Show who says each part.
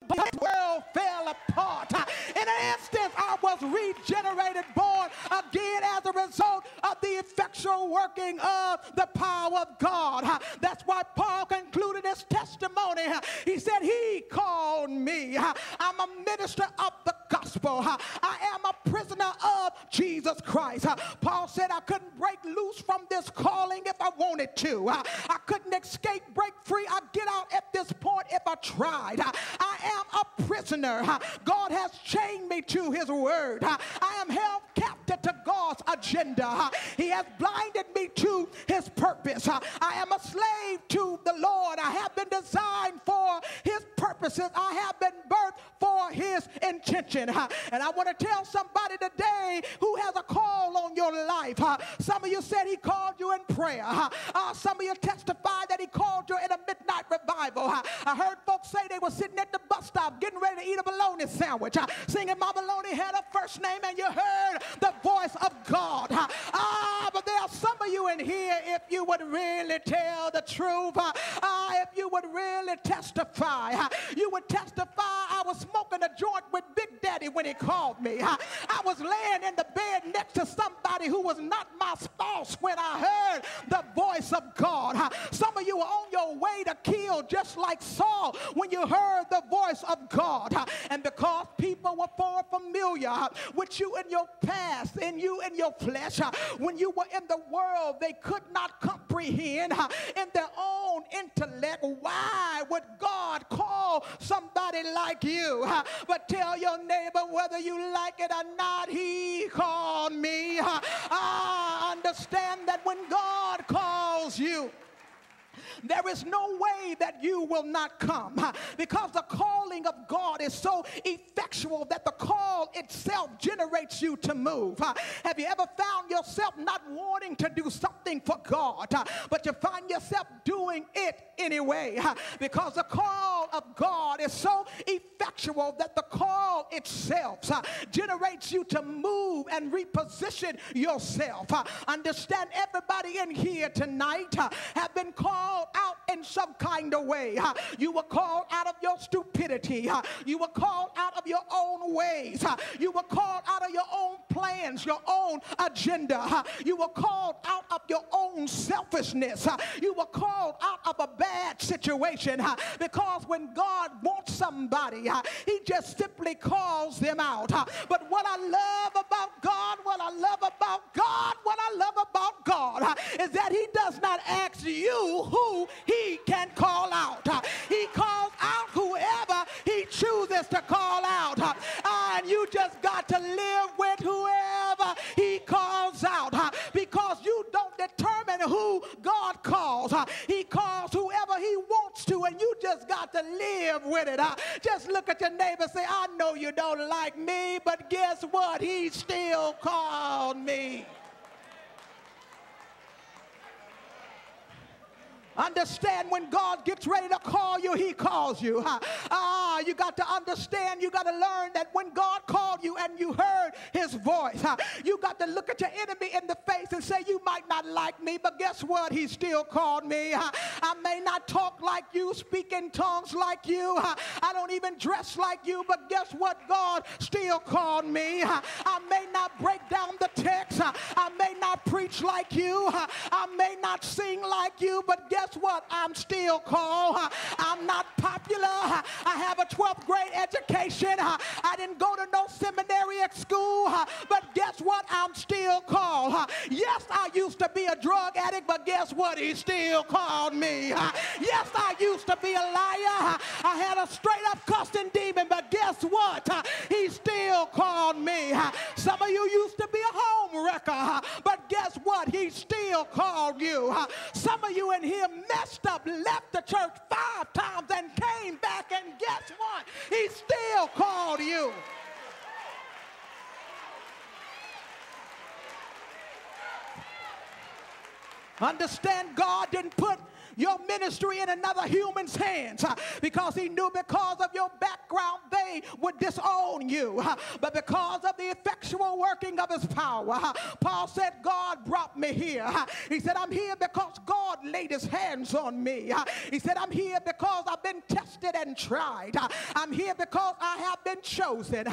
Speaker 1: the world fell apart. In an instant, I was regenerated, born again as a result of the effectual working of the power of God. That's why Paul concluded his testimony. He said, he called me. I'm a minister of the gospel. I am a prisoner of Jesus Christ. Paul said I couldn't break loose from this calling if I wanted to. I couldn't escape, break free. I'd get out at this point if I tried. I am a prisoner. God has chained me to his word. I am held captive to God's agenda. He has blinded me to his purpose. I am a slave to the Lord. I have been designed for his purposes. I have been birthed for his intention. And I want to tell somebody today who has a call on your life. Some of you said he called you in prayer. Some of you testified that he called you in a midnight revival. I heard folks say they were sitting at the bus stop getting ready to eat a bologna sandwich, singing my bologna had a first name, and you heard the voice of God. But there are some of you in here, if you would really tell the truth, if you would really testify, you would testify, I was smoking a joint with Big Daddy when he called me. I was laying in the bed next to somebody who was not my spouse when I heard the voice of God. Some of you were on your way to kill just like Saul when you heard the voice of God. And because people were far familiar with you in your past, in you in your flesh, when you were in the world, they could not comprehend in their own intellect why would God call somebody like you. But tell your neighbor, whether you like it or not, he called me. I understand that when God calls you, there is no way that you will not come, because the calling of God is so effectual that the call itself generates you to move. Have you ever found yourself not wanting to do something for God, but you find yourself doing it anyway? Because the call of God is so effectual that the call itself generates you to move and reposition yourself. Understand, everybody in here tonight have been called out in some kind of way. You were called out of your stupidity. You were called out of your own ways. You were called out of your own plans, your own agenda. You were called out of your own selfishness. You were called out of a bad situation, because when God wants somebody, he just simply calls them out. But what I love about God, what I love about God is that he does not ask you who he can call out. He calls out whoever he chooses to call out. And you just got to live with whoever he calls out, because you don't determine who God calls. He calls whoever he wants to, and you just got to live with it. Just look at your neighbor and say, I know you don't like me, but guess what? He still called me. Understand, when God gets ready to call you, he calls you. You got to understand, you got to learn that when God called you and you heard his voice, you got to look at your enemy in the face and say, you might not like me, but guess what? He still called me. I may not talk like you, speak in tongues like you. I don't even dress like you, but guess what? God still called me. I may not break down the text. I may not preach like you. I may not sing like you, but guess what? I'm still called. I'm not popular. I have a 12th grade education. I didn't go to no seminary at school, but guess what? I'm still called. Yes, I used to be a drug addict, but guess what? He still called me. Yes, I used to be a liar. I had a straight up cussing demon, but guess what? He still called me. Some of you used to be a home wrecker, but guess what? He still called you. Some of you in here messed up, left the church 5 times and came back, and guess what? He still called you. Understand, God didn't put your ministry in another human's hands because he knew because of your background they would disown you. But because of the effectual effectual working of his power. Paul said, God brought me here. He said, I'm here because God laid his hands on me. He said, I'm here because I've been tested and tried. I'm here because I have been chosen.